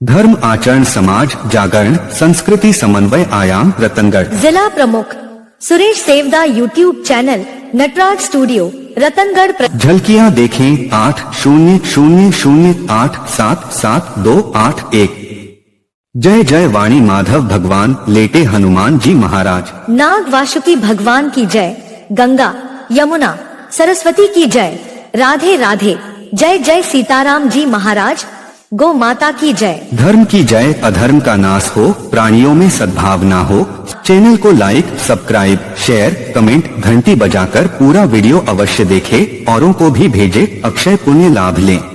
धर्म आचरण समाज जागरण संस्कृति समन्वय आयाम रतनगढ़। जिला प्रमुख Suresh Sevda YouTube channel Nataraj studio Ratangarh. झलकियां देखें 8000877281। जय जय वाणी माधव भगवान लेटे हनुमान जी महाराज। नाग वासुकी भगवान की जय। गंगा यमुना सरस्वती की जय। राधे राधे। जय जय सीताराम जी महाराज। गौ माता की जय। धर्म की जय। अधर्म का नाश हो, प्राणियों में सद्भावना हो। चैनल को लाइक सब्सक्राइब शेयर कमेंट घंटी बजाकर पूरा वीडियो अवश्य देखें, औरों को भी भेजें, अक्षय पुण्य लाभ लें।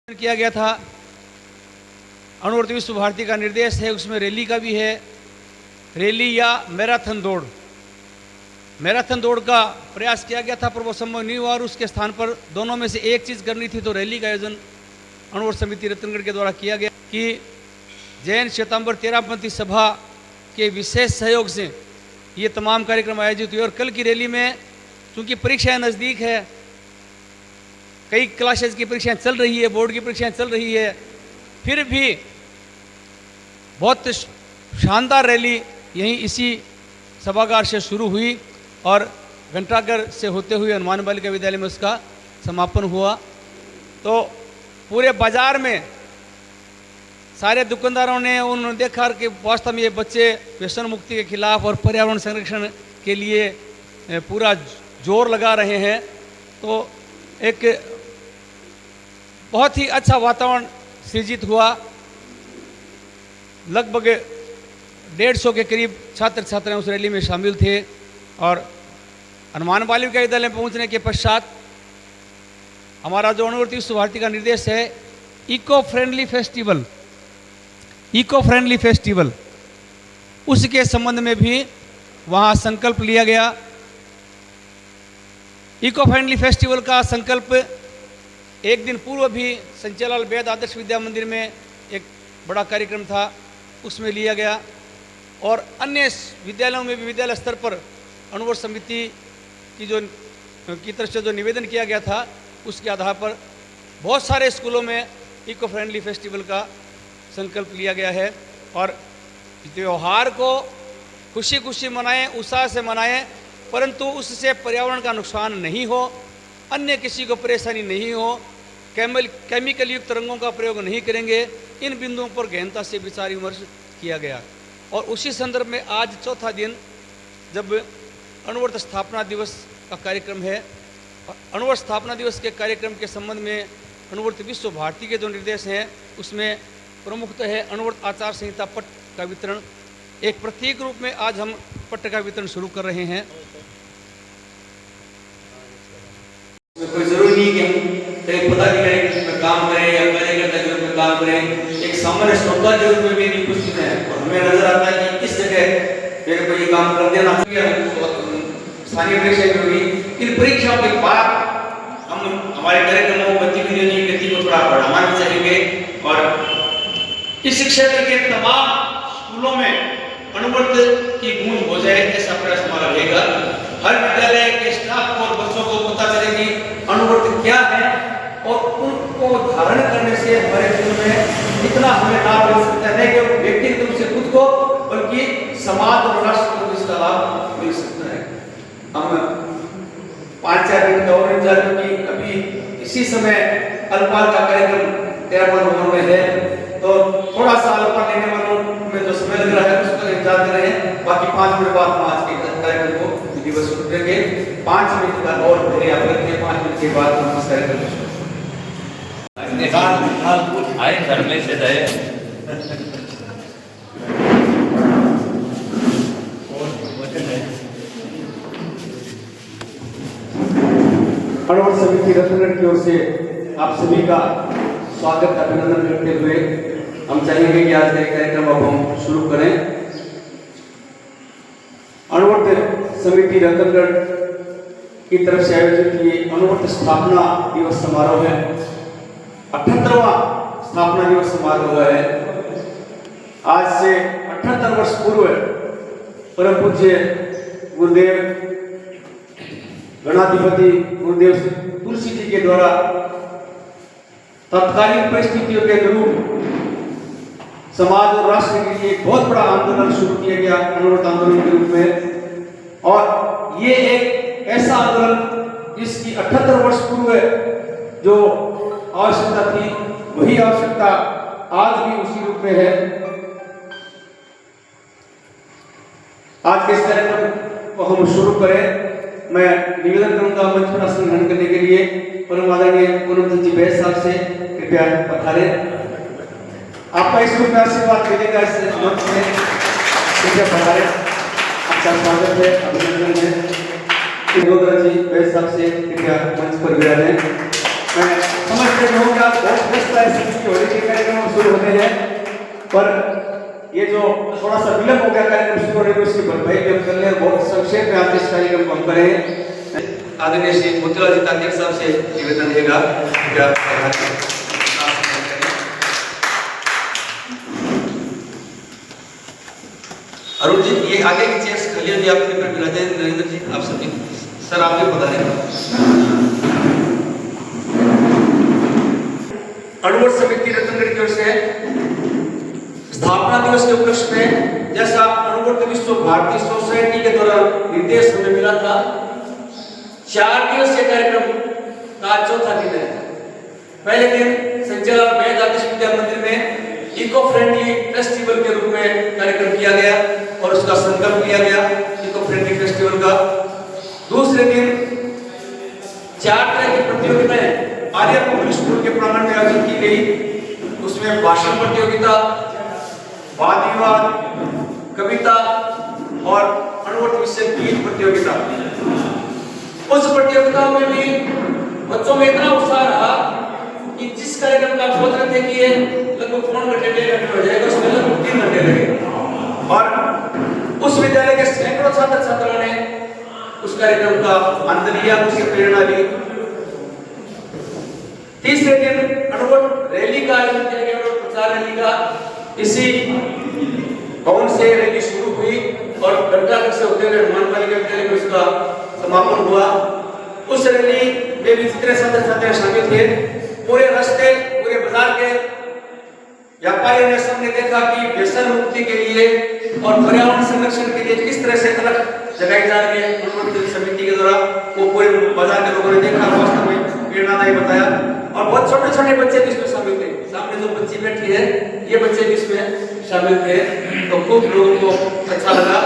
किया गया था। अणुवर्ती विश्व भारती का निर्देश है, उसमें रैली का भी है। रैली या मैराथन दौड़, मैराथन दौड़ का प्रयास किया गया था पर वो संभव नहीं हुआ और उसके स्थान पर दोनों में से एक चीज़ करनी थी, तो रैली का आयोजन अणुवर्ती समिति रतनगढ़ के द्वारा किया गया कि जैन श्वेतांबर तेरहपंथी सभा के विशेष सहयोग से ये तमाम कार्यक्रम आयोजित हुए। और कल की रैली में चूँकि परीक्षाएं नज़दीक है, कई क्लासेज की परीक्षाएं चल रही है, बोर्ड की परीक्षाएं चल रही है, फिर भी बहुत शानदार रैली यहीं इसी सभागार से शुरू हुई और घंटाघर से होते हुए हनुमान बालिका विद्यालय में उसका समापन हुआ। तो पूरे बाजार में सारे दुकानदारों ने उन्होंने देखा कि वास्तव में ये बच्चे व्यसन मुक्ति के खिलाफ और पर्यावरण संरक्षण के लिए पूरा जोर लगा रहे हैं। तो एक बहुत ही अच्छा वातावरण सृजित हुआ। लगभग 150 के करीब छात्र छात्राएं उस रैली में शामिल थे और हनुमान बालिका विद्यालय में पहुंचने के पश्चात हमारा जो अणुवर्ती विश्व भारती का निर्देश है इको फ्रेंडली फेस्टिवल, उसके संबंध में भी वहां संकल्प लिया गया। इको फ्रेंडली फेस्टिवल का संकल्प एक दिन पूर्व भी संचालाल वैद आदर्श विद्या मंदिर में एक बड़ा कार्यक्रम था, उसमें लिया गया और अन्य विद्यालयों में भी विद्यालय स्तर पर अणुवर्ती समिति की तरफ से जो निवेदन किया गया था उसके आधार पर बहुत सारे स्कूलों में इको फ्रेंडली फेस्टिवल का संकल्प लिया गया है। और त्यौहार को खुशी खुशी मनाएं, उत्साह से मनाएं, परंतु उससे पर्यावरण का नुकसान नहीं हो, अन्य किसी को परेशानी नहीं हो, केमिकल युक्त रंगों का प्रयोग नहीं करेंगे। इन बिंदुओं पर गहनता से विचार विमर्श किया गया और उसी संदर्भ में आज चौथा दिन जब अणुवर्ती स्थापना दिवस का कार्यक्रम है, अणुवर्ती स्थापना दिवस के कार्यक्रम के संबंध में अणुवर्ती विश्व भारती के जो निर्देश हैं उसमें प्रमुखतः है अणुवर्ती आचार संहिता पट्ट का वितरण। एक प्रतीक रूप में आज हम पट्ट का वितरण शुरू कर रहे हैं। कोई जरूरी नहीं कि हम पदाधिकारी के रूप में काम करें या कार्यकर्ता के रूप में काम करें, एक सामान्य श्रोता के रूप में भी उपस्थित है और हमें नजर आता है कि किस जगह मेरे को ये काम कर देना चाहिए। स्थानीय परीक्षा में भी इन परीक्षाओं के बाद हम हमारे कार्यक्रमों गतिविधियों की गति को थोड़ा बढ़ाना चाहेंगे और इस क्षेत्र के तमाम स्कूलों में अणुवर्ती की गूंज हो जाए ऐसा प्रयास हमारा रहेगा। हर विद्यालय के स्टाफ और बच्चों को पता चले कि अणुवर्ती क्या है और उनको धारण करने से हमारे जीवन में इतना हमें लाभ मिल सकता है कि व्यक्तिगत रूप से खुद को बल्कि समाज और राष्ट्र को इसका लाभ मिल सकता है। हम 5-4 दिन का और इंतजार की अभी इसी समय अल्पाल का कार्यक्रम 13 नवंबर में है, तो थोड़ा सा अल्पाल लेने वालों में जो समय लग रहा है उसका इंतजार कर रहे हैं। बाकी 5 मिनट बाद हम आज के कार्यक्रम को दिवस शुरू करेंगे। 5 मिनट का और धैर्य आप रखें, 5 मिनट के बाद हम इस कार्यक्रम को शुरू आए घर में से रहे। अणुवर्ती समिति रतनगढ़ की ओर से आप सभी का स्वागत अभिनंदन करते हुए हम चाहेंगे कि आज का कार्यक्रम अब हम शुरू करें। अणुवर्ती समिति रतनगढ़ की तरफ से आयोजित ये अणुवर्ती स्थापना दिवस समारोह है, 78वां स्थापना दिवस समारोह है। आज से 78 वर्ष पूर्व परम पूज्य गुरुदेव गणाधिपति गुरुदेव तुलसी जी के द्वारा तत्कालीन परिस्थितियों के अनुरूप समाज और राष्ट्र के लिए एक बहुत बड़ा आंदोलन शुरू किया गया अणुवर्ती आंदोलन के रूप में। और ये एक ऐसा आंदोलन जिसकी 78 वर्ष पूर्व जो आवश्यकता थी वही आवश्यकता आज भी उसी रूप में है। आज के इस कार्यक्रम को हम शुरू करें। मैं निवेदन करूंगा मंच पर आसन ग्रहण करने के लिए परम आदरणीय पूनम जी बैस साहब से कृपया पधारें। आपका इस रूप में आशीर्वाद मिलेगा इस मंच में, कृपया पधारें। आपका स्वागत है, अभिनंदन है। जी बैस साहब से कृपया मंच पर विराजें। मैं समझते हूँ कि आप बहुत व्यस्त स्थिति हो रही है, कार्यक्रम शुरू होते हैं, पर ये जो थोड़ा सा विलंब हो गया कार्यक्रम शुरू होने में, उसकी भरपाई व्यक्त कर ले। बहुत संक्षेप में आज इस कार्यक्रम को हम करें। आदरणीय श्री मोतीलाल जी तांत्रिक साहब से निवेदन रहेगा कि आप अरुण जी, ये आगे की चेयर्स खाली होगी, आप पेपर मिला दें। नरेंद्र जी, आप सभी सर, आप भी बता दें। अणुवर्त समिति रत्नगढ़ की ओर से स्थापना दिवस के उपलक्ष्य में, जैसा अणुवर्त विश्व भारती सोसाइटी के द्वारा निर्देश हमें मिला था, 4 दिवसीय कार्यक्रम का चौथा दिन है। पहले दिन संचालक वैद आदर्श विद्या मंदिर में इको फ्रेंडली फेस्टिवल के रूप में कार्यक्रम किया गया और उसका संकल्प लिया गया इको फ्रेंडली फेस्टिवल का। दूसरे दिन 4 तरह की प्रतियोगिताएं आर्य पब्लिक स्कूल के प्रांगण में आयोजित की गई। उसमें भाषण प्रतियोगिता, वाद विवाद, कविता और अणुवर्त विषय गीत प्रतियोगिता। उस प्रतियोगिताओं में भी बच्चों में इतना उत्साह रहा कि जिस कार्यक्रम का आप सोच रहे थे कि ये लगभग 3 घंटे 1.5 घंटे हो जाएगा, उसमें लगभग 3 घंटे लगे। और उस विद्यालय के सैकड़ों छात्र छात्राओं ने उस कार्यक्रम का आनंद लिया, उससे प्रेरणा ली। तीसरे दिन अणुवर्त रैली का आयोजन किया गया, अणुवर्त प्रचार रैली का। इसी भवन से रैली शुरू हुई और घंटाघर से होते हुए हनुमान बालिका विद्यालय में उसका समापन हुआ। उस रैली में भी जितने छात्र छात्राएं शामिल थे, पूरे रास्ते, पूरे बाजार के व्यापारियों ने सबने देखा कि व्यसन मुक्ति के लिए और पर्यावरण संरक्षण के लिए किस तरह से अलग जगाई जा रही है अणुवर्त समिति के द्वारा। वो पूरे बाजार के लोगों ने देखा, वास्तव में प्रेरणादायी बताया। और बहुत छोटे छोटे बच्चे भी इसमें शामिल थे। सामने जो बच्ची बैठी है, ये बच्चे भी इसमें शामिल थे, तो खूब लोगों को अच्छा लगा।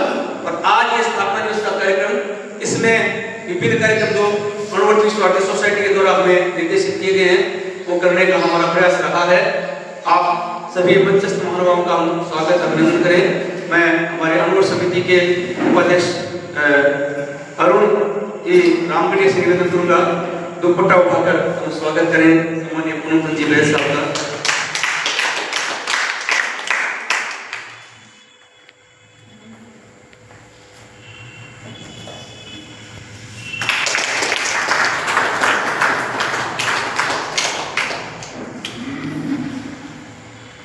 और आज ये स्थापना दिवस का कार्यक्रम, इसमें विभिन्न कार्यक्रम जो अणुवर्त विश्व भारती सोसाइटी के द्वारा हमें निर्देशित किए गए हैं, वो करने का हमारा प्रयास रहा है। आप सभी मंचस्थ महानुभावों का हम स्वागत अभिनंदन करें। मैं हमारे अणुवर्त समिति के उपाध्यक्ष अरुण जी रामगढ़िया से निवेदन करूंगा, दुपट्टा उठाकर हम स्वागत करें माननीय पुनः जी वैद साहब का।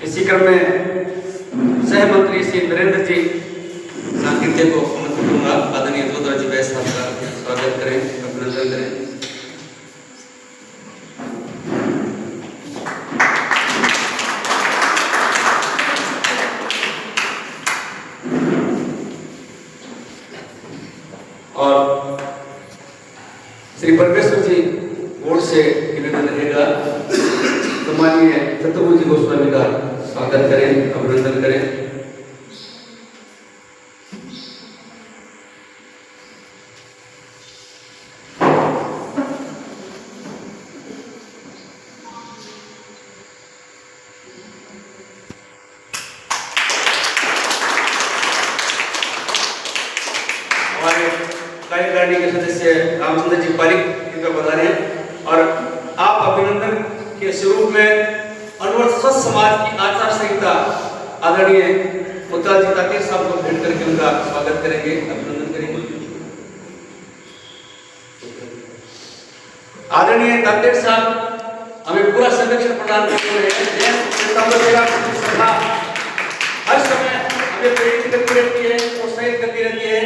इसी क्रम में सह मंत्री श्री नरेंद्र जी सांकीर्तिक को आमंत्रित करूंगा। आदरणीय जोधरा जी वैद साहब का स्वागत करें, अभिनंदन करें। और श्री परमेश्वर जी बोर्ड से निवेदन रहेगा, तो माननीय चतुर्भुज गोस्वामी का स्वागत करें, अभिनंदन करें। हमारे कार्यकारिणी के सदस्य रामचंद्र जी पारिक इनका बता रहे हैं। और आप अभिनंदन के स्वरूप में अणुवर्त स्वस्थ समाज की आचार संहिता आदरणीय मोतीलाल जी तांत्रिक साहब को भेंट करके उनका स्वागत करेंगे, अभिनंदन करेंगे। आदरणीय तांत्रिक साहब हमें पूरा संरक्षण प्रदान करते हैं। हर समय हमें प्रेरित करती रहती है, प्रोत्साहित करती रहती है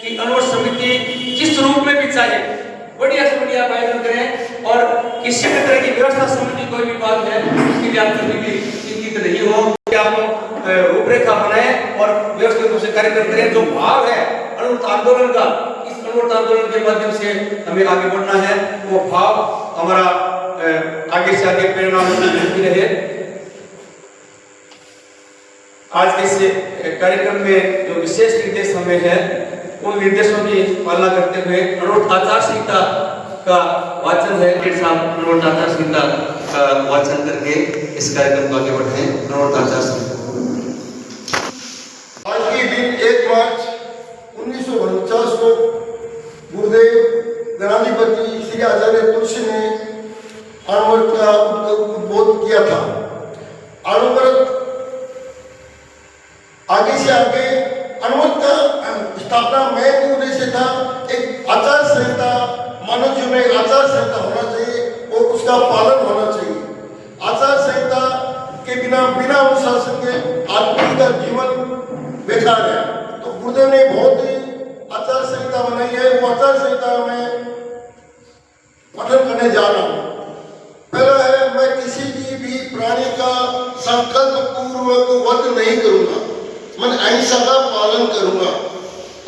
कि अणुवर्त समिति जिस रूप में भी चाहे बढ़िया से बढ़िया आयोजन करें और किसी भी तरह की व्यवस्था संबंधी कोई भी बात है उसके लिए आप कभी भी चिंतित नहीं हो। आप रूपरेखा बनाए और व्यवस्थित रूप से कार्यक्रम करें। जो भाव है अणुवर्त आंदोलन का, इस अणुवर्त आंदोलन के माध्यम से हमें आगे बढ़ना है, वो भाव हमारा आगे से आगे प्रेरणा मिलती रहे। आज के इस कार्यक्रम में जो विशेष निर्देश हमें है, उन निर्देशों की पालना करते हुए अणुवर्त आचार संहिता का वाचन है। साहब अणुवर्त आचार संहिता का वाचन करके इस कार्यक्रम को आगे बढ़ाएं। अणुवर्त आचार संहिता आज के दिन 1 मार्च 1949 को गुरुदेव गणाधिपति श्री आचार्य तुलसी ने अणुव्रत का उद्बोध किया था। अणुव्रत आगे से आगे अणुव्रत का स्थापना मेन उद्देश्य था एक आचार संहिता, मानव जीवन में एक आचार संहिता होना चाहिए और उसका पालन होना चाहिए। आचार संहिता के बिना अनुशासन के आदमी का जीवन बेकार है। तो गुरुदेव ने बहुत ही आचार संहिता बनाई है, वो आचार संहिता में पठन करने जा रहा हूँ। पहला है, मैं किसी की भी प्राणी का संकल्प पूर्वक वध नहीं करूंगा, मैं अहिंसा का पालन करूंगा।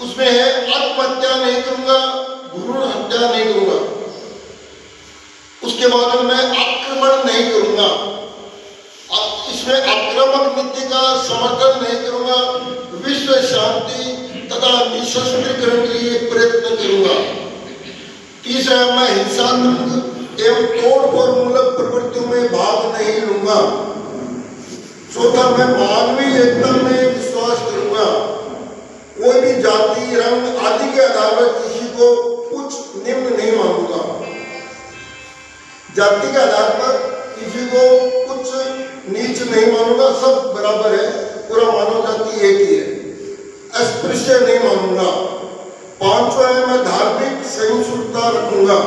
उसमें है आत्महत्या नहीं करूंगा, भ्रूण हत्या नहीं करूंगा। उसके बाद मैं आक्रमण नहीं करूंगा, इसमें आक्रामक नीति का समर्थन नहीं करूंगा, विश्व शांति तथा निशस्त्रीकरण के लिए प्रयत्न करूंगा। तीसरा, मैं हिंसात्मक एवं तोड़फोड़ मूलक प्रवृत्तियों में भाग नहीं लूंगा। चौथा, मैं मानवीय एकता में विश्वास करूंगा। कोई भी जाति, रंग आदि के आधार पर किसी को उच्च निम्न नहीं मानूंगा। जाति के आधार पर किसी को उच्च नीच नहीं मानूंगा, सब बराबर है, पूरा मानव जाति एक ही है। अस्पृश्य नहीं मानूंगा। पांचवा है, मैं धार्मिक सहिष्णुता रखूंगा,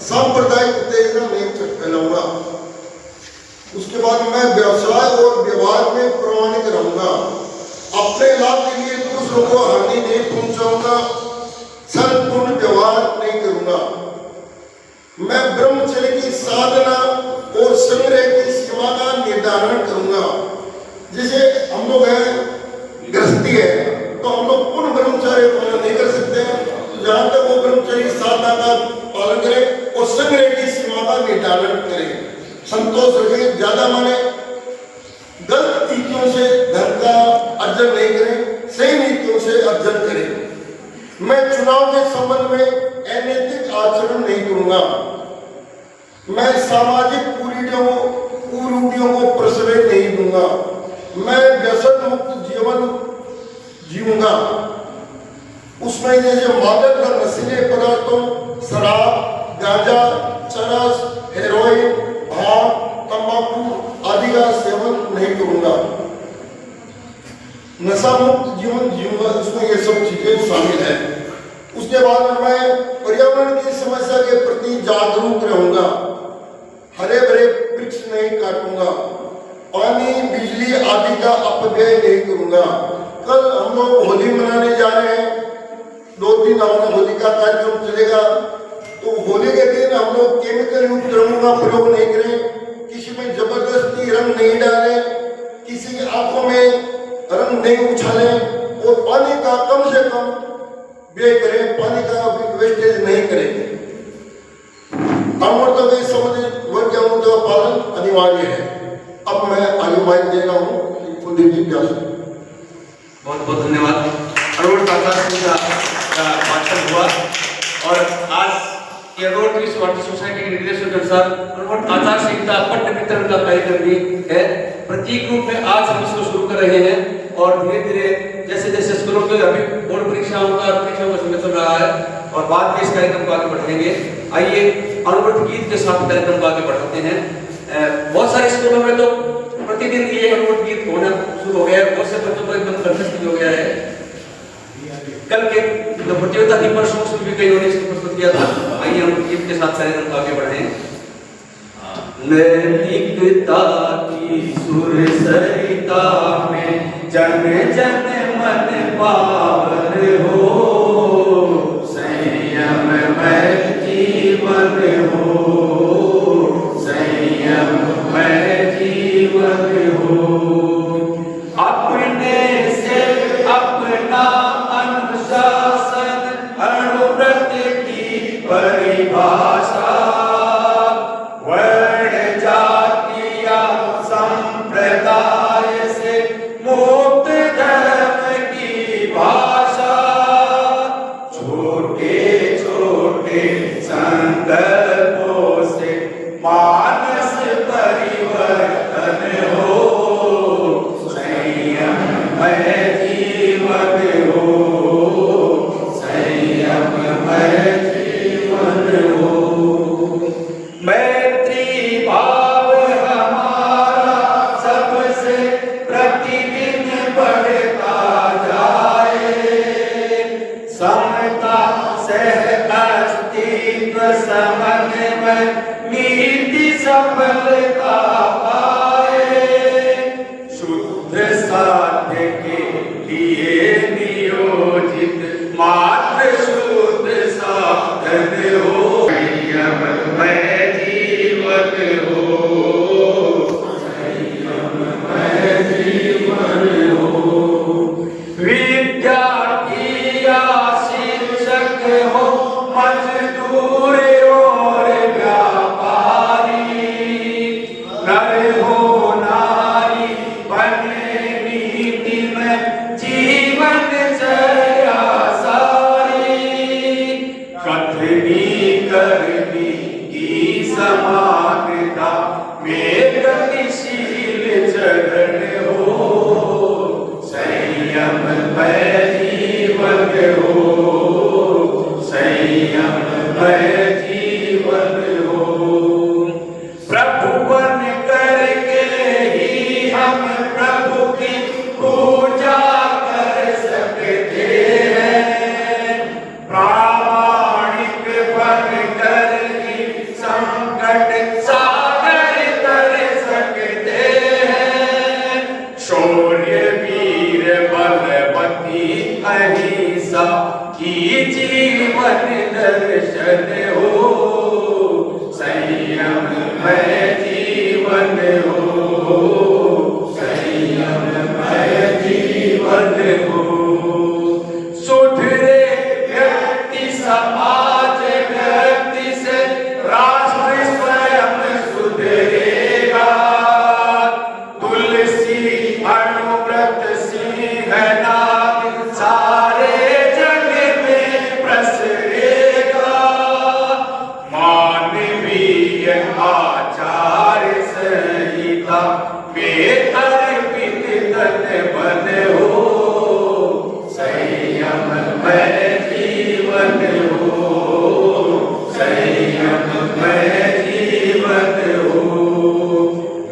सांप्रदायिक उत्तेजना नहीं फैलाऊंगा। उसके बाद मैं व्यवसाय और व्यवहार में प्रामाणिक रहूंगा। अपने लाभ के लिए दूसरों को हानि नहीं पहुंचाऊंगा, सर्वपूर्ण व्यवहार नहीं करूंगा। मैं ब्रह्मचर्य की साधना और संग्रह की सीमा का निर्धारण करूंगा। जैसे हम लोग हैं गृहस्थी है, तो हम लोग पूर्ण ब्रह्मचर्य पालन नहीं कर सकते हैं, तो जहां तक वो ब्रह्मचर्य साधना का पालन करें और संग्रह की सीमा का निर्धारण करें। संतोष रखें, ज्यादा माने गलत नीतियों से धन का अर्जन नहीं करें, सही नीतियों से अर्जन करें। मैं चुनाव के संबंध में अनैतिक आचरण नहीं करूंगा। मैं सामाजिक कुरीतियों को प्रश्रय नहीं दूंगा। मैं व्यसन मुक्त जीवन जीऊंगा। उसमें जैसे मादक व नशीले पदार्थों, शराब, गांजा, चरस, हेरोइन, भांग, तंबाकू आदि का सेवन नहीं करूंगा। नशा मुक्त जीवन जीऊंगा, उसमें ये सब चीजें शामिल है। उसके बाद मैं पर्यावरण की समस्या के प्रति जागरूक रहूंगा। हरे भरे वृक्ष नहीं काटूंगा। पानी, बिजली आदि का अपव्यय नहीं करूंगा। कल हम लोग होली मनाने जा रहे हैं, 2 दिन हमारा होली का कार्यक्रम चलेगा। तो होली के दिन हम लोग केमिकल युक्त रंगों का प्रयोग नहीं करें, किसी में जबरदस्ती रंग नहीं डालें, किसी की आंखों में रंग नहीं उछालें और पानी का कम से कम व्यय करें, पानी का वेस्टेज नहीं करें। अमृत के संबंधित वर्ग का पालन अनिवार्य है। अब मैं आगे माइक दे रहा हूँ कुलदीप जी व्यास। बहुत बहुत धन्यवाद। अणुव्रत आचार संहिता का पाठन हुआ और आज रोड ट्री सोसाइटी के निर्देशों के अनुसार अणुव्रत आचार संहिता पट्ट वितरण का कार्यक्रम भी है। प्रतीक रूप में आज हम इसको शुरू कर रहे हैं और धीरे धीरे जैसे जैसे स्कूलों में अभी बोर्ड परीक्षाओं का समय चल रहा है और बाद में इस कार्यक्रम को आगे बढ़ाएंगे। आइए अणुव्रत गीत के साथ कार्यक्रम को आगे बढ़ाते हैं। बहुत सारे स्कूलों में तो प्रतिदिन ये अणुव्रत गीत होना शुरू हो गया है, बहुत से बच्चों को एकदम कंठस्थ हो गया है। कल के प्रतियोगिता दीपक शोक भी कई लोगों ने इसको प्रस्तुत किया था। आइए हम गीत के साथ कार्यक्रम को आगे बढ़ाएं। नैतिकता की सुर सरिता में जन जन मन पावन हो, संयम में जीवन हो, संयम में जीवन हो। अपने से अपना अनुशासन अणुव्रत की परिभाषा, वर्ण जाति या संप्रदाय से मुक्त धर्म की भाषा, छोटे छोटे संकल्पों से मानस परिवर्तन हो, संयम में जीवन हो, संयम में जीवन हो। मैत्री समन्वय नीति सफलता पाए, शुद्ध साध्य के लिए नियोजित मात्र शुद्ध साधन हो, संयममय जीवन हो, संयममय जीवन हो। विद्यार्थी या शिक्षक हो, मजदूर और व्यापारी, नर हो नारी बने नीति में जीवन चर्या सारी, कथनी करनी की समानता में गतिशील चरण हो, संयममय जीवन हो, संयममय जीवन हो। प्रभु बन करके ही हम प्रभु की पूजा कर सकते हैं, प्रामाणिक बन कर ही संकट सागर तर सकते हैं, शौर्य वीर बलवती अहिंसा की जीवन दर्शन हो, संयममय जीवन हो, संयममय जीवन हो। सुधरे व्यक्ति समाज व्यक्ति से राष्ट्र स्वयं सुधरेगा, तुलसी अनुव्रत सिंहनाद सारे जग में प्रसरेगा, मानवीय आचार संहिता में अर्पित तन मन हो, संयममय जीवन हो, संयममय जीवन हो।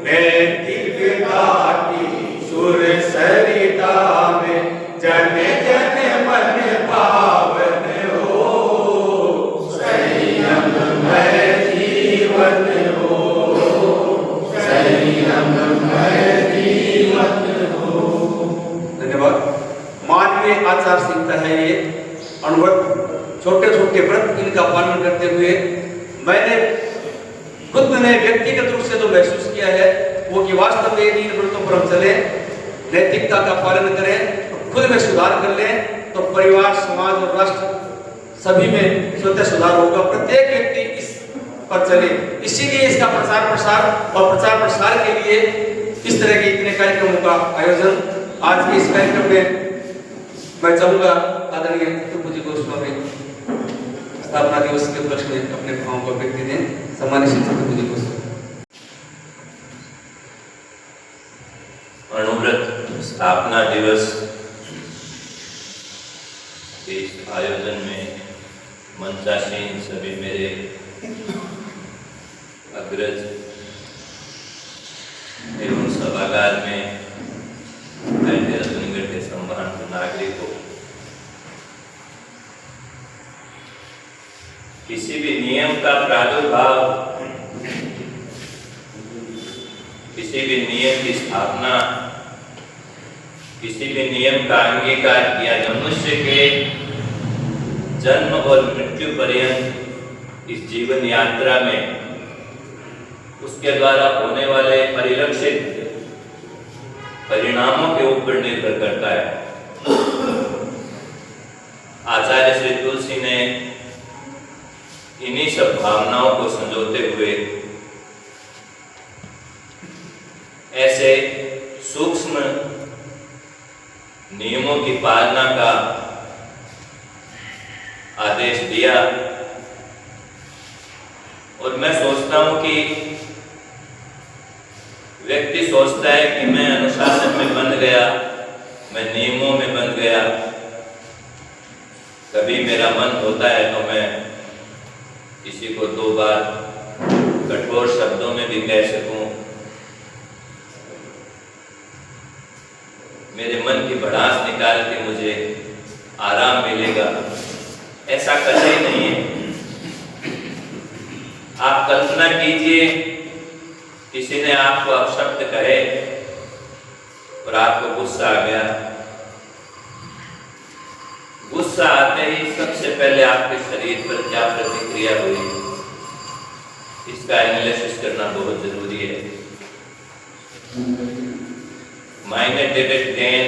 नैतिकता की सुर सरिता में जन जन मन पावन हो, संयममय जीवन हो, संयममय जीवन हो। धन्यवाद। मानवीय आचार संहिता है ये अनुव्रत, छोटे छोटे व्रत इनका पालन करते हुए मैंने खुद ने व्यक्तिगत रूप से जो महसूस किया है वो कि वास्तव में इन व्रतों पर हम चले, नैतिकता का पालन करें, खुद में सुधार कर लें तो परिवार समाज और राष्ट्र सभी में स्वतः सुधार होगा। प्रत्येक व्यक्ति इस पर चले, इसीलिए इसका प्रचार प्रसार और प्रचार प्रसार के लिए इस तरह के इतने कार्यक्रमों का आयोजन। आज के इस कार्यक्रम में मैं चाहूंगा आदरणीय पूज्य गोस्वामी स्थापना दिवस के उपलक्ष्य में अपने भावों को व्यक्त दें। सम्मानित शिक्षक पूज्य गोस्वामी। अनुव्रत स्थापना दिवस के इस आयोजन में मंचासीन सभी मेरे अग्रज एवं सभागार में रत्नगढ़ के सम्मानित नागरिकों, किसी भी नियम का प्रादुर्भाव, किसी भी नियम की स्थापना, किसी भी नियम का अंगीकार किया मनुष्य के जन्म और मृत्यु पर्यंत इस जीवन यात्रा में उसके द्वारा होने वाले परिलक्षित परिणामों के ऊपर निर्भर करता है। आचार्य श्री तुलसी ने इन्हीं सब भावनाओं को संजोते हुए ऐसे सूक्ष्म नियमों की पालना का आदेश दिया। और मैं सोचता हूं कि व्यक्ति सोचता है कि मैं अनुशासन में बंध गया, मैं नियमों में बंध गया, कभी मेरा मन होता है तो मैं किसी को 2 बार कठोर शब्दों में भी कह सकूं, मेरे मन की भड़ास निकाल के मुझे आराम मिलेगा। ऐसा कतई नहीं है। आप कल्पना कीजिए, किसी ने आपको अपशब्द कहे और आपको गुस्सा आ गया। गुस्सा आते ही सबसे पहले आपके शरीर पर क्या प्रतिक्रिया हुई, इसका एनालिसिस करना बहुत जरूरी है। माइग्रेटेड गेन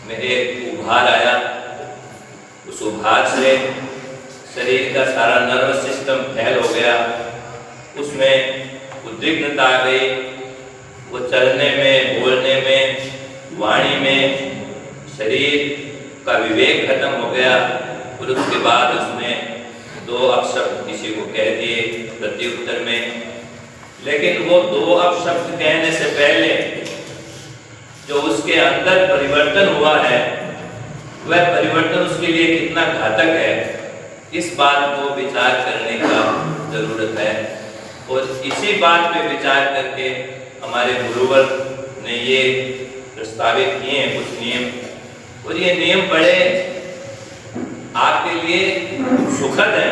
में एक उभार आया, उस उभार से शरीर का सारा नर्वस सिस्टम फेल हो गया, उसमें उद्विग्नता आ गई, वो चलने में, बोलने में, वाणी में शरीर का विवेक खत्म हो गया और उसके बाद उसने 2 अपशब्द किसी को कह दिए प्रत्युत्तर में। लेकिन वो 2 अपशब्द कहने से पहले जो उसके अंदर परिवर्तन हुआ है, वह परिवर्तन उसके लिए कितना घातक है, इस बात को विचार करने का जरूरत है। और इसी बात पे विचार करके हमारे गुरुवर ने ये प्रस्तावित किए हैं कुछ नियम, और ये नियम बड़े आपके लिए सुखद है।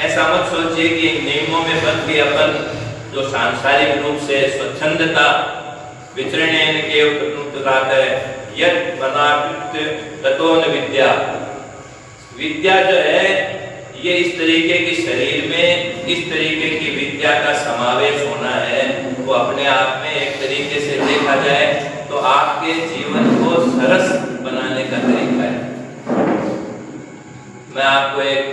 ऐसा मत सोचिए कि इन नियमों में बंद के अपन जो सांसारिक रूप से स्वच्छंदता विचरण के उत्तरात है, यद मनाकृत ततो न विद्या। विद्या जो है ये इस तरीके की शरीर में इस तरीके की विद्या का समावेश होना है, वो अपने आप में एक तरीके से देखा जाए तो आपके जीवन को सरस बनाने का तरीका है। मैं आपको एक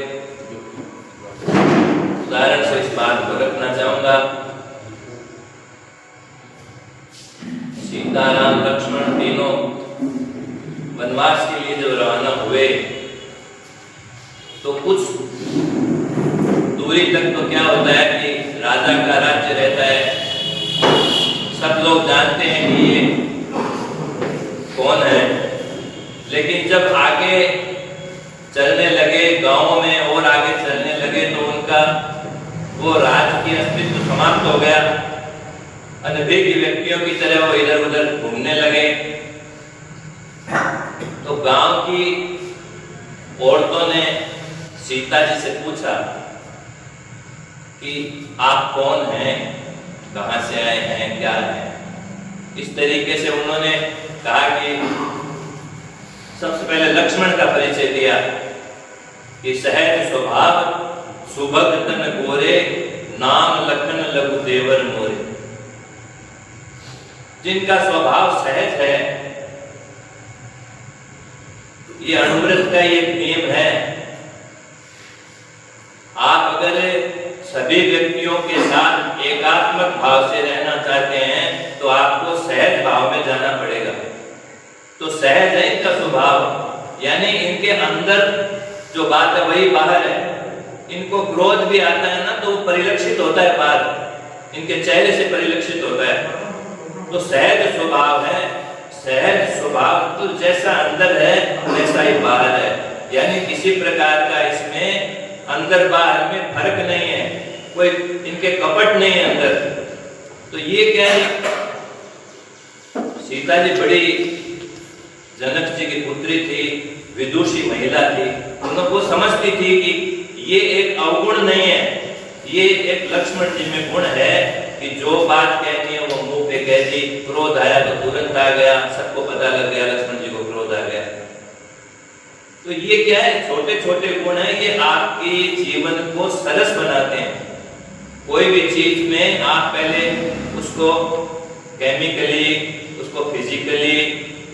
उदाहरण से इस बात को रखना चाहूंगा। सीता, राम, लक्ष्मण तीनों वनवास के लिए जब रवाना हुए तो कुछ दूरी तक तो क्या होता है कि राजा का राज्य रहता है, सब लोग जानते हैं कि ये कौन है। लेकिन जब आगे चलने लगे, गांव में और आगे चलने लगे, तो उनका वो राज्य की अस्तित्व समाप्त हो गया। अनभिज्ञ व्यक्तियों की तरह वो इधर उधर घूमने लगे। तो गांव की औरतों ने सीता जी से पूछा कि आप कौन हैं, कहां से आए हैं, क्या हैं। इस तरीके से उन्होंने कहा कि सबसे पहले लक्ष्मण का परिचय दिया कि सहज स्वभाव सुभग तन गोरे, नाम लखन लघु देवर मोरे। जिनका स्वभाव सहज है, ये अणुव्रत का एक नियम है। आप अगर सभी व्यक्तियों के साथ एकात्मक भाव से रहना चाहते हैं तो आपको सहज भाव में जाना पड़ेगा। तो सहज है इनका स्वभाव, यानी इनके अंदर जो बात है वही बाहर है। इनको क्रोध भी आता है ना, तो वो परिलक्षित होता है बाहर, इनके चेहरे से परिलक्षित होता है। तो सहज स्वभाव है। सहज स्वभाव तो जैसा अंदर है वैसा ही बाहर है, यानी किसी प्रकार का इसमें अंदर बाहर में फर्क नहीं है, कोई इनके कपट नहीं है अंदर। तो ये क्या है, सीता जी बड़ी जनक जी की पुत्री थी, विदुषी महिला थी। उनको समझती थी कि ये एक अवगुण नहीं है, ये एक लक्ष्मण जी में गुण है कि जो बात कहनी है वो मुंह पे कह दी। क्रोध आया तो तुरंत आ गया, सबको पता लग गया लक्ष्मण जी को क्रोध आ गया। तो ये क्या है, छोटे छोटे गुण है, ये आपके जीवन को सरस बनाते हैं। कोई भी चीज में आप पहले उसको केमिकली, उसको फिजिकली,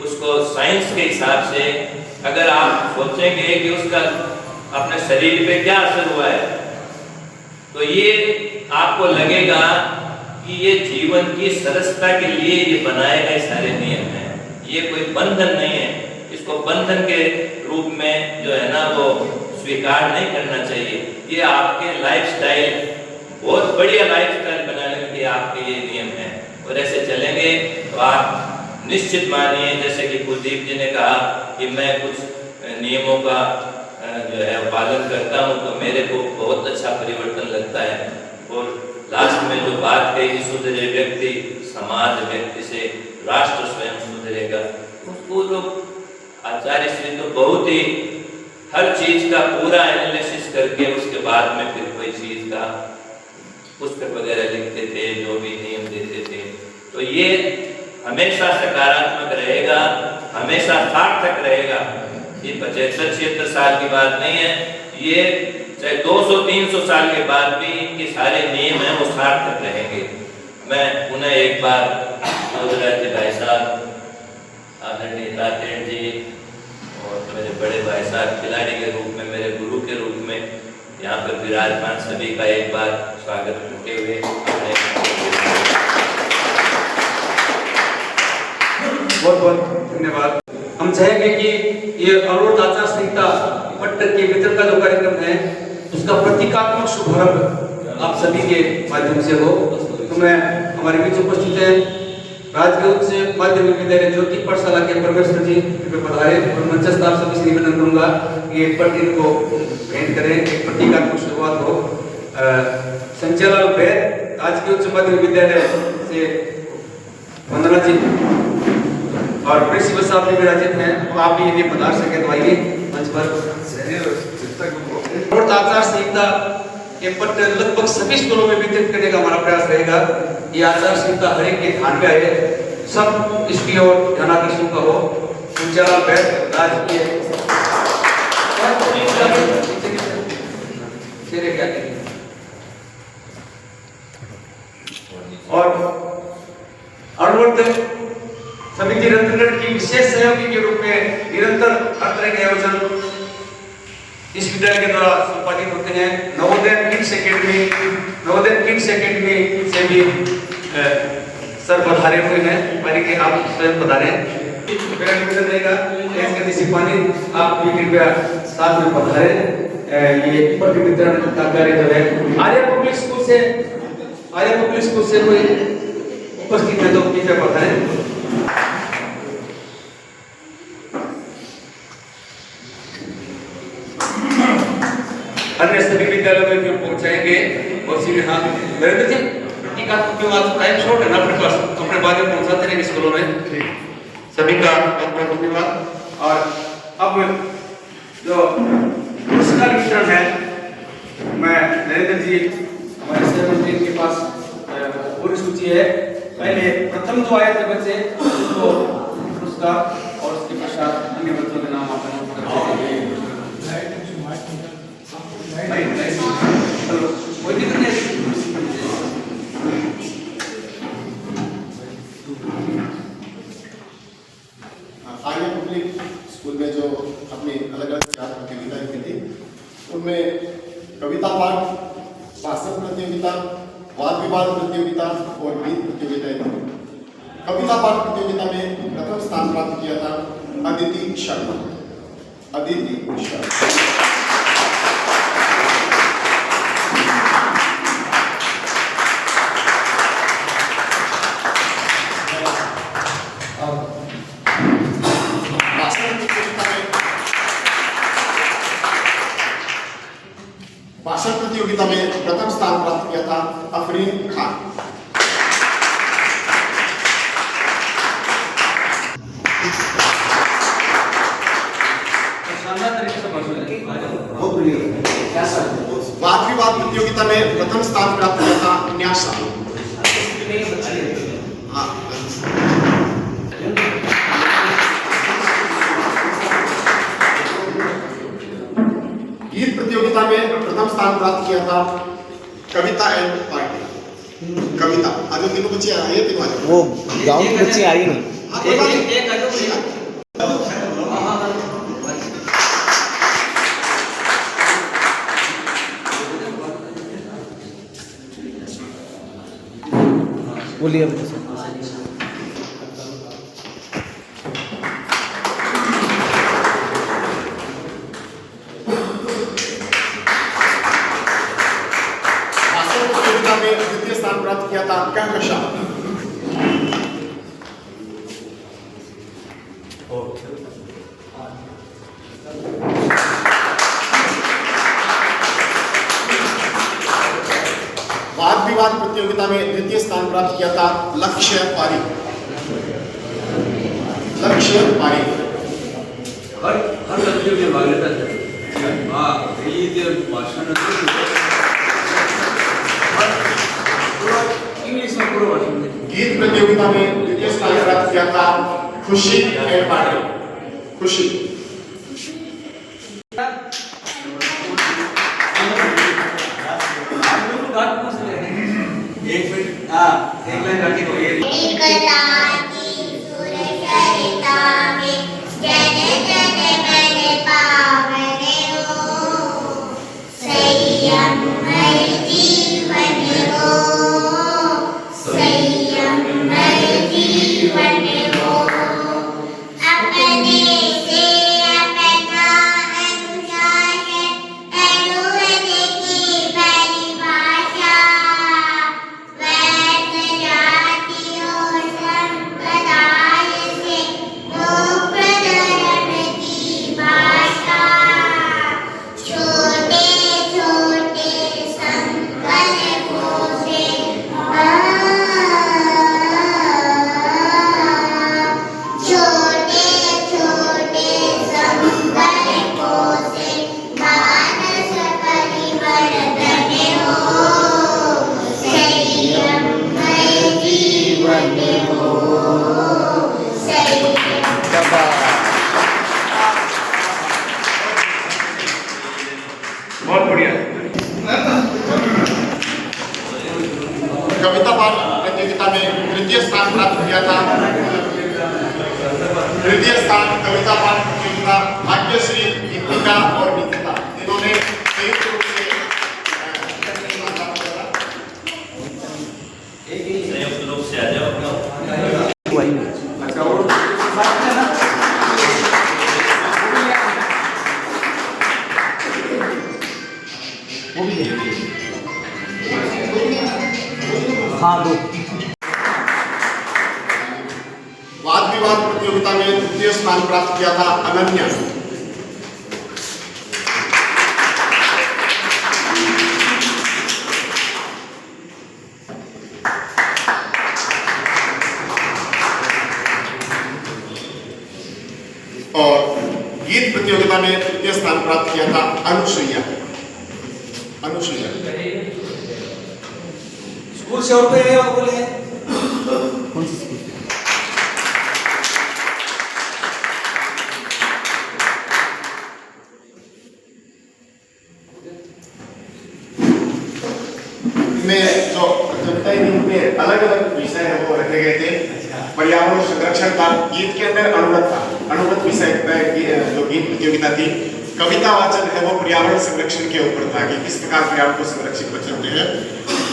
उसको साइंस के हिसाब से अगर आप सोचेंगे कि उसका अपने शरीर पे क्या असर हुआ है, तो ये आपको लगेगा कि ये जीवन की सरसता के लिए ये बनाए गए सारे नियम हैं। ये कोई बंधन नहीं है, इसको बंधन के रूप में जो है ना वो स्वीकार नहीं करना चाहिए। ये आपके लाइफस्टाइल, बहुत बढ़िया लाइफस्टाइल बनाने के लिए आपके ये नियम हैं, और ऐसे चलेंगे तो आप निश्चित मानिए, जैसे कि कुलदीप जी ने कहा कि मैं कुछ नियमों का जो है पालन करता हूँ तो मेरे को बहुत अच्छा परिवर्तन लगता है। और लास्ट में जो बात कही कि सुधरे व्यक्ति समाज, व्यक्ति से राष्ट्र स्वयं सुधरेगा, उसको लोग आचार्य श्री तो बहुत ही हर चीज का पूरा एनालिसिस करके उसके बाद में फिर कोई चीज का पुस्तक वगैरह लिखते थे, जो भी नियम देते थे। तो ये हमेशा सकारात्मक रहेगा, हमेशा सार्थक रहेगा। ये 75-76 साल की बात नहीं है, ये चाहे 200-300 साल के बाद भी इनके सारे नियम हैं वो सार्थक रहेंगे। मैं पुनः एक बार भाई साहब, आदरणीय तातेड़ जी और मेरे बड़े भाई साहब खिलाड़ी के रूप में, मेरे गुरु के रूप में यहाँ पर विराजमान सभी का एक बार स्वागत करते हुए बहुत बहुत धन्यवाद। हम चाहेंगे कि ये अनुरोध आचार संहिता पट्ट के वितरण का जो कार्यक्रम है उसका प्रतीकात्मक शुभारंभ आप सभी के माध्यम से हो। तो मैं हमारे बीच उपस्थित है राजकीय उच्च माध्यमिक विद्यालय ज्योति पाठशाला के परमेश्वर जी पधारे और मंचस्थ आप सभी से निवेदन करूंगा कि एक पट्ट इनको भेंट करें, एक प्रतीकात्मक शुरुआत हो। संचालक वैद राजकीय उच्च माध्यमिक विद्यालय से वंदना जी और प्रिंसिपल साहब भी विराजित हैं, तो आप भी इन्हें पधार सके तो आइए मंच पर। और आचार संहिता के पट्ट लगभग सभी स्कूलों में वितरित करने का हमारा प्रयास रहेगा। ये आचार संहिता हर एक के ध्यान में आए, सब इसकी ओर ध्यानाकर्षण का हो। संचालक वैद राजकीय और अनुवर्त समिति रत्नगढ़ की विशेष सहयोगी के रूप में निरंतर हर तरह के आयोजन इस विद्यालय के द्वारा संपादित होते हैं। नवोदय किड्स एकेडमी से भी सर पधारे हुए हैं, मानी कि आप स्वयं पधारे। मेरा निवेदन रहेगा आप भी कृपया साथ में पधारे। ये पट्ट वितरण का कार्य जो है आर्य पब्लिक स्कूल से कोई उपस्थित है तो कृपया पधारें। अन्य सभी विद्यालयों में भी पहुंचाएंगे और सीधे हाँ नरेंद्र जी एक आध क्यों आज टाइम शॉर्ट है ना अपने पास, अपने बाद में पहुंचाते रहेंगे स्कूलों में। सभी का बहुत बहुत धन्यवाद। और अब जो पुरस्कार वितरण है मैं नरेंद्र जी हमारे सहमंत्री के पास पूरी सूची है। पहले प्रथम जो आए थे बच्चे उनको पुरस्कार और उसके पश्चात अन्य बच्चों के नाम आप नोट करते हैं। कोई दिक्कत नहीं। आर्य पब्लिक स्कूल में जो अपनी अलग अलग प्रतियोगिताएं की थी उनमें कविता पाठ, भाषण प्रतियोगिता, वाद विवाद प्रतियोगिता और गीत प्रतियोगिताएं थी। कविता पाठ प्रतियोगिता में प्रथम स्थान प्राप्त किया था अदिति शर्मा। भाषण प्रतियोगिता में प्रथम स्थान प्राप्त किया था अफरीन खान। वाद विवाद प्रतियोगिता में प्रथम स्थान प्राप्त किया था न्यासा। गीत प्रतियोगिता में प्रथम स्थान प्राप्त किया था कविता एंड पार्टी। कविता आज तीनों बच्चे आए, तीनों आए, वो गांव के बच्चे आई नहीं। बोलिए द्वितीय स्थान प्राप्त किया था कहकशां। वाद विवाद प्रतियोगिता में द्वितीय स्थान प्राप्त किया था लक्ष्य पारी। हर प्रतियोगिता में भाग लेता है। इंग्लिश में पूरा भाषण दें। गीत प्रतियोगिता में द्वितीय स्थान प्राप्त किया था खुशी एंड पाटिल। खुशी। एक मिनट, हाँ, एक लाइन रखी तो ये बहुत बढ़िया। कविता पाठ प्रतियोगिता में तृतीय स्थान प्राप्त किया था। तृतीय स्थान कविता पाठ प्रतियोगिता भाग्यश्री, दीपिका और निकिता, इन्होंने संयुक्त रूप से संयुक्त रूप से आ जाओ। अच्छा, और हाँ दो। वाद विवाद प्रतियोगिता में तृतीय स्थान प्राप्त किया था अनन्या। और गीत प्रतियोगिता में तृतीय स्थान प्राप्त किया था अनुश्रिया। अनुश्रिया स्कूल से और कोई है और बोले कौन सी स्कूल? में जो प्रतियोगिता थी उनमें अलग अलग विषय है वो रखे गए थे। पर्यावरण संरक्षण था, गीत के अंदर अनुगत था। अनुगत विषय जो गीत प्रतियोगिता थी। कविता वाचन है वो पर्यावरण संरक्षण के ऊपर था कि किस प्रकार पर्यावरण को संरक्षित कर सकते हैं।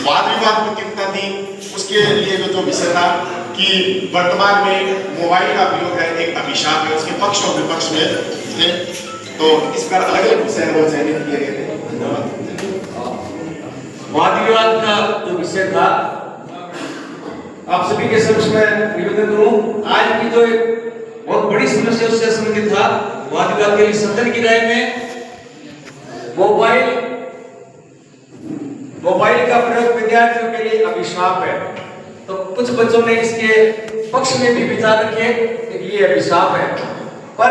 वाद विवाद प्रतियोगिता थी, उसके लिए जो विषय था कि वर्तमान में मोबाइल का प्रयोग है एक अभिशाप है, उसके पक्ष और विपक्ष में थे। तो इस प्रकार अलग अलग विषय वो चयनित किए गए थे। धन्यवाद। वाद विवाद का जो विषय था, आप सभी के समक्ष में निवेदन करूं, आज की जो एक बहुत बड़ी समस्या उससे संबंधित था। वाद विवाद के लिए सदन की राय में मोबाइल का प्रयोग विद्यार्थियों के लिए अभिशाप है। तो कुछ बच्चों ने इसके पक्ष में भी विचार रखे कि ये अभिशाप है, पर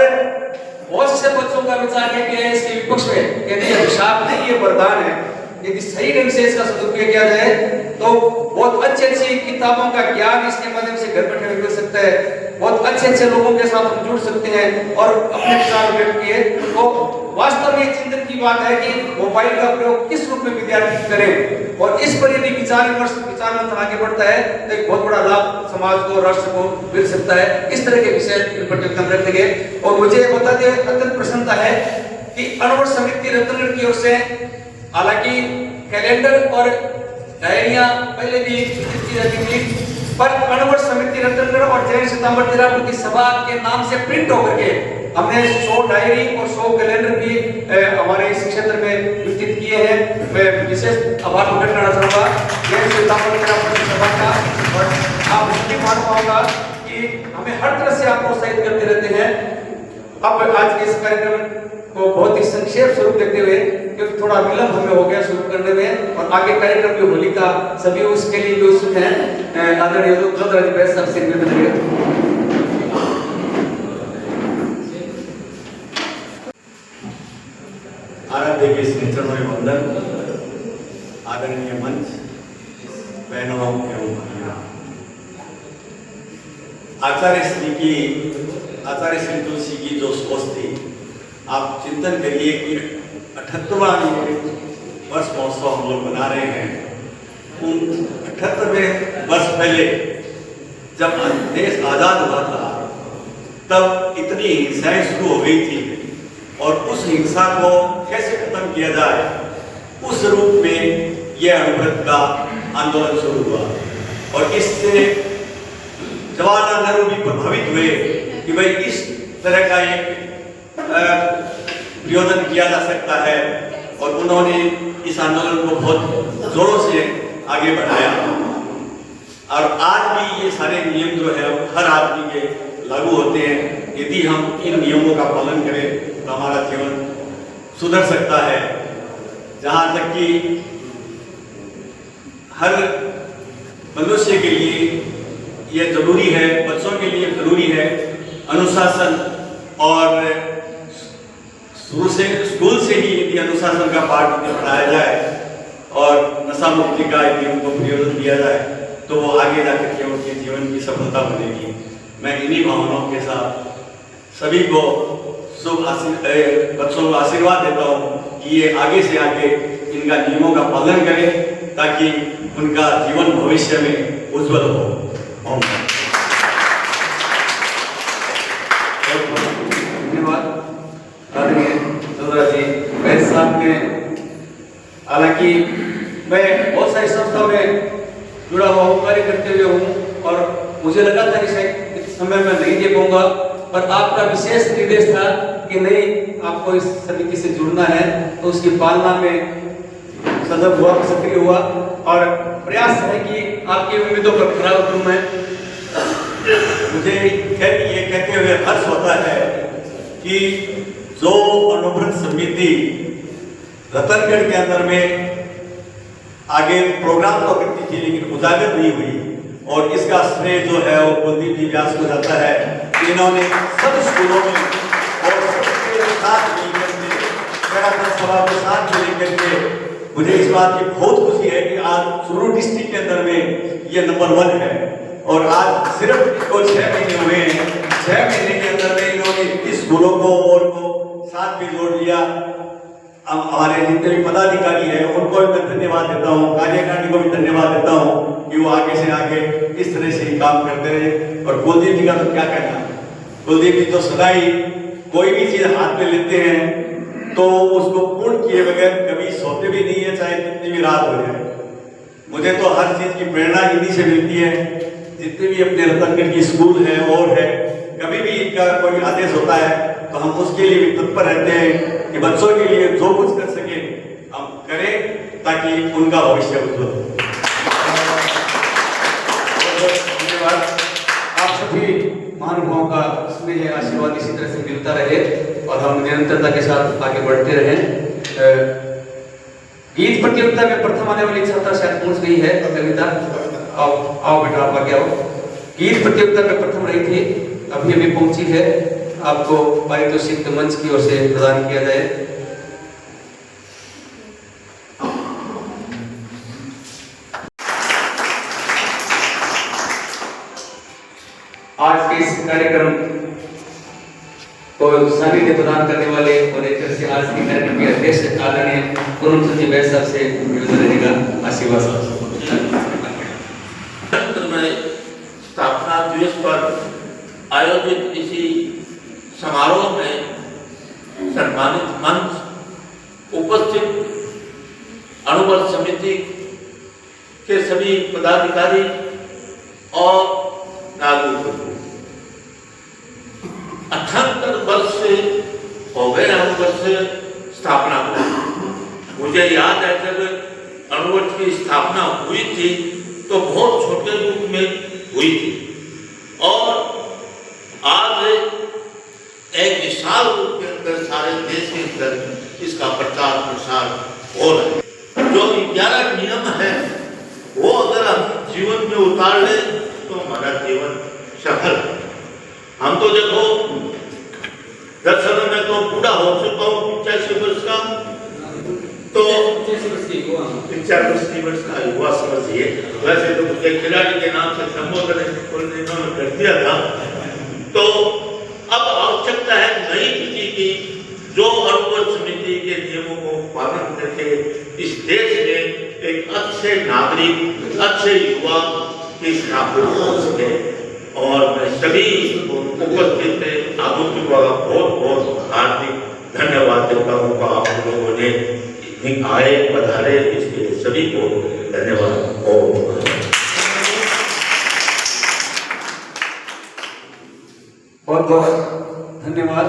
बहुत से बच्चों का विचार है कि इसके विपक्ष में कहते हैं अभिशाप नहीं, ये वरदान है। यदि सही ढंग से इसका सदुपयोग किया जाए तो बहुत अच्छी किताबों का ज्ञान इसके माध्यम से घर बैठे मिल सकता है। बहुत अच्छे लोगों के साथ हम जुड़ सकते हैं और अपने विचार व्यक्त किए। तो वास्तव में चिंतन की बात है कि मोबाइल का प्रयोग किस रूप में विद्यार्थी करें, और इस पर यदि विचार मंथन आगे बढ़ता है तो एक बहुत बड़ा लाभ समाज को, राष्ट्र को मिल सकता है। इस तरह के विषय प्रतियोगिता में रखे गए। और मुझे बताते हुए अत्यंत प्रसन्नता है कि अणुवर्ष समिति रत्नगढ़ की ओर से, हालांकि कैलेंडर और डायरियां पहले भी वितरित की जाती थी, पर अणुवर्ष समिति रत्नगढ़ और जैन सितंबर 13 की सभा के नाम से प्रिंट होकर के हमने 100 डायरी और 100 कैलेंडर भी हमारे इस क्षेत्र में वितरित किए हैं। मैं विशेष आभार प्रकट करना चाहूँगा जैन सितंबर 13 सभा का। और आप इसलिए मान पाऊंगा कि हमें हर तरह से आप प्रोत्साहित करते रहते हैं। अब आज के इस कार्यक्रम को बहुत ही संक्षेप स्वरूप देते हुए, क्योंकि थोड़ा विलंब हमें हो गया शुरू करने में, और आगे कार्यक्रम की होली का सभी उसके लिए भी उत्सुक हैं। आदरणीय जोधराज बैस साहब से निवेदन है। आचार्य के चरणों में वंदन। आदरणीय मंच, बहनों एवं भाइयों, आचार्य श्री तुलसी की जो सोच थी, आप चिंतन करिए कि 78वां वर्ष महोत्सव हम लोग मना रहे हैं। 78वें वर्ष पहले जब देश आजाद हुआ था, तब इतनी हिंसाएं शुरू हो गई थी और उस हिंसा को कैसे खत्म किया जाए, उस रूप में यह अणुव्रत का आंदोलन शुरू हुआ। और इससे जवाहरलाल नेहरू भी प्रभावित हुए कि भाई इस तरह का एक प्रयोजन किया जा सकता है, और उन्होंने इस आंदोलन को बहुत जोरों से आगे बढ़ाया। और आज भी ये सारे नियम जो है हर आदमी के लागू होते हैं। यदि हम इन नियमों का पालन करें तो हमारा जीवन सुधर सकता है। जहाँ तक कि हर मनुष्य के लिए ये जरूरी है, बच्चों के लिए जरूरी है अनुशासन, और शुरू से स्कूल से ही यदि अनुशासन का पाठ उन्हें पढ़ाया जाए और नशा मुक्ति का यदि उनको प्रयोजन दिया जाए, तो वो आगे जाकर के उनके जीवन की सफलता बनेगी। मैं इन्हीं भावनाओं के साथ सभी को बच्चों को आशीर्वाद देता हूँ कि ये आगे से आगे इनका नियमों का पालन करें, ताकि उनका जीवन भविष्य में उज्जवल हो। धन्यवाद आदरणीय चंद्रा जी। वैद्य साहब ने, हालांकि मैं बहुत सारी संस्थाओं में जुड़ा हुआ हूँ, कार्य करते हुए हूँ, और मुझे लगा था कि शायद इस समय में नहीं दे पाऊंगा, पर आपका विशेष निर्देश था कि नहीं, आपको इस समिति से जुड़ना है, तो उसकी पालना में सजग हुआ, सक्रिय हुआ, और प्रयास है कि आपकी उम्मीदों पर खरा उतरूं मैं। मुझे ये कहते हुए हर्ष होता है कि जो अणुव्रत समिति रतनगढ़ के अंदर में आगे प्रोग्राम तो करती थी, लेकिन उजागर नहीं हुई, और इसका श्रेय जो है वो कुलदीप जी व्यास को जाता है। इन्होंने सब स्कूलों में और सबके साथ मिलकर के, सभा के साथ मिलकर के, मुझे इस बात की बहुत खुशी है कि आज चूरू डिस्ट्रिक्ट के अंदर में ये नंबर 1 है। और आज सिर्फ इनको 6 महीने हुए हैं, 6 महीने के अंदर में इन्होंने 30 स्कूलों को और को साथ भी जोड़ लिया। हमारे जितने भी पदाधिकारी हैं उनको भी मैं धन्यवाद देता हूँ, कार्यकारिणी को भी धन्यवाद देता हूँ कि वो आगे से आगे इस तरह से ही काम करते रहे। और कुलदीप जी का तो क्या कहना, कुलदीप जी तो सदा ही कोई भी चीज हाथ में लेते हैं तो उसको पूर्ण किए बगैर कभी सोते भी नहीं है, चाहे कितनी भी रात हो जाए। मुझे तो हर चीज की प्रेरणा इन्हीं से मिलती है। जितने भी अपने रतनगढ़ की स्कूल है और है, कभी भी इनका कोई आदेश होता है तो हम उसके लिए भी तत्पर रहते हैं कि बच्चों के लिए जो कुछ कर सके हम करें, ताकि उनका भविष्य उज्जवल हो। धन्यवाद। आप सभी महानुभावों का स्नेह आशीर्वाद इसी तरह से मिलता रहे और हम निरंतरता के साथ आगे बढ़ते रहें। गीत प्रतियोगिता में प्रथम आने वाली छात्रा शायद पहुंच गई है, कविता आओ बेटा, आप आगे आओ। गीत प्रतियोगिता में प्रथम रही थी, अभी अभी पहुंची है, आपको पारितोषिक मंच की ओर से प्रदान किया जाए। आज के इस कार्यक्रम को सानिध्य प्रदान करने वाले और एक तरह से आज के कार्यक्रम के अध्यक्ष आदरणीय पूर्व सचिव वैद्य साहब से निवेदन रहेगा, आशीर्वाद साहब। स्थापना दिवस पर आयोजित इसी समारोह में सम्मानित मंच उपस्थित अणुव्रत समिति के सभी पदाधिकारी और नागरिक 78 वर्ष से हो गए अणुव्रत से स्थापना को। मुझे याद है जब अणुव्रत की स्थापना हुई थी तो बहुत छोटे रूप में हुई थी, और आज एक विशाल रूप के अंदर सारे देश के अंदर इसका प्रचार प्रसार हो रहा है। जो 11 नियम है वो अगर हम जीवन में उतार ले तो हमारा जीवन सफल। हम तो देखो दरअसल मैं तो बूढ़ा हो चुका हूँ, 85 वर्ष का, 85 वर्ष का युवा समझिए। वैसे तो मुझे खिलाड़ी के नाम से संबोधन इन्होंने कर दिया था। तो अब आवश्यकता है नई पीढ़ी की जो अनुभव समिति के नियमों को पालन करके इस देश में एक अच्छे नागरिक, अच्छे युवा की स्थापना हो सके। और मैं सभी उपस्थित आगंतुकों का बहुत बहुत हार्दिक धन्यवाद देता हूँ। आप लोगों ने आए पधारे, इसके लिए सभी को धन्यवाद। और बहुत बहुत धन्यवाद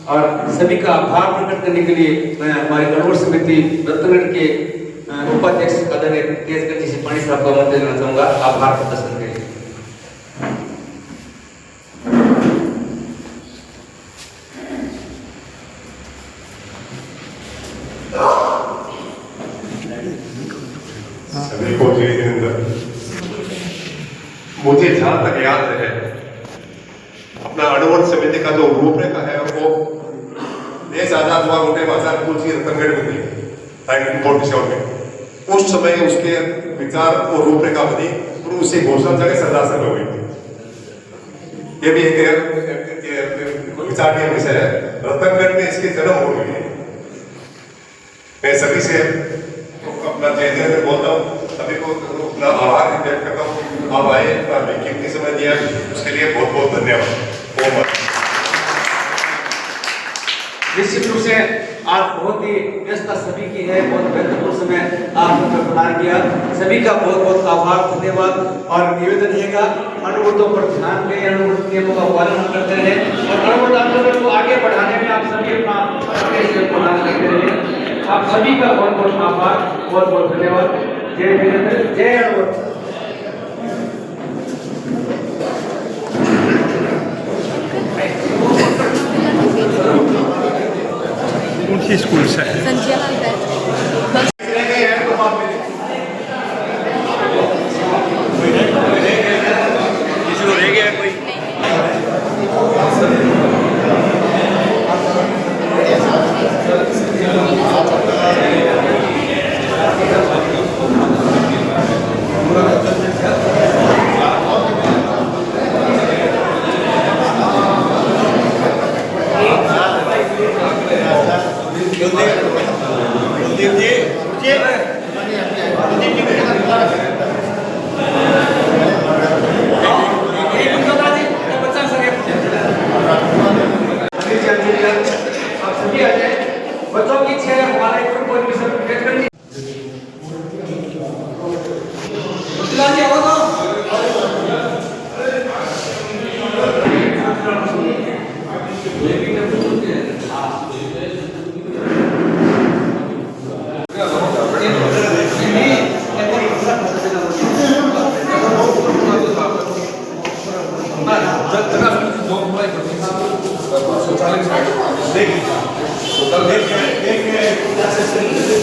और सभी का आभार प्रकट करने के लिए मैं हमारे गणोर समिति रत्नगढ़ के उपाध्यक्ष आदरणीय तेजगति सिंह पानी साहब को आमंत्रित करना चाहूंगा आभार प्रदर्शन के लिए। सभी को जय जिनेंद्र। मुझे जहां तक याद है अपना अणुवट समिति का जो रूपरेखा है वो देश आजाद हुआ उठे बाजार कुछ रतनगढ़ में थी 1947 में। उस समय उसके विचार और रूपरेखा बनी और उसी घोषणा जगह सरदार हो गई थी। ये भी एक विचारणीय विषय है। रतनगढ़ में इसके जन्म हो गई। मैं सभी से अपना जय जिनेंद्र बोलता हूँ, सभी को अपना आभार व्यक्त करता हूँ। आप आए, कीमती समय दिया, उसके लिए बहुत बहुत धन्यवाद। निश्चित रूप से आज बहुत ही व्यस्तता सभी की है, बहुत महत्वपूर्ण समय आपने प्रदान किया। सभी का बहुत बहुत आभार धन्यवाद। और निवेदन रहेगा अनुरोधों पर ध्यान दें, अनुरोध नियमों का पालन करते रहें और अनुरोध आंदोलन को आगे बढ़ाने में आप सभी अपना प्रदान करते रहें। आप सभी का बहुत बहुत आभार, बहुत बहुत धन्यवाद। जय जिनेंद्र, जय अनुरोध। उनकी स्कूल से बच्चों की 6 हमारे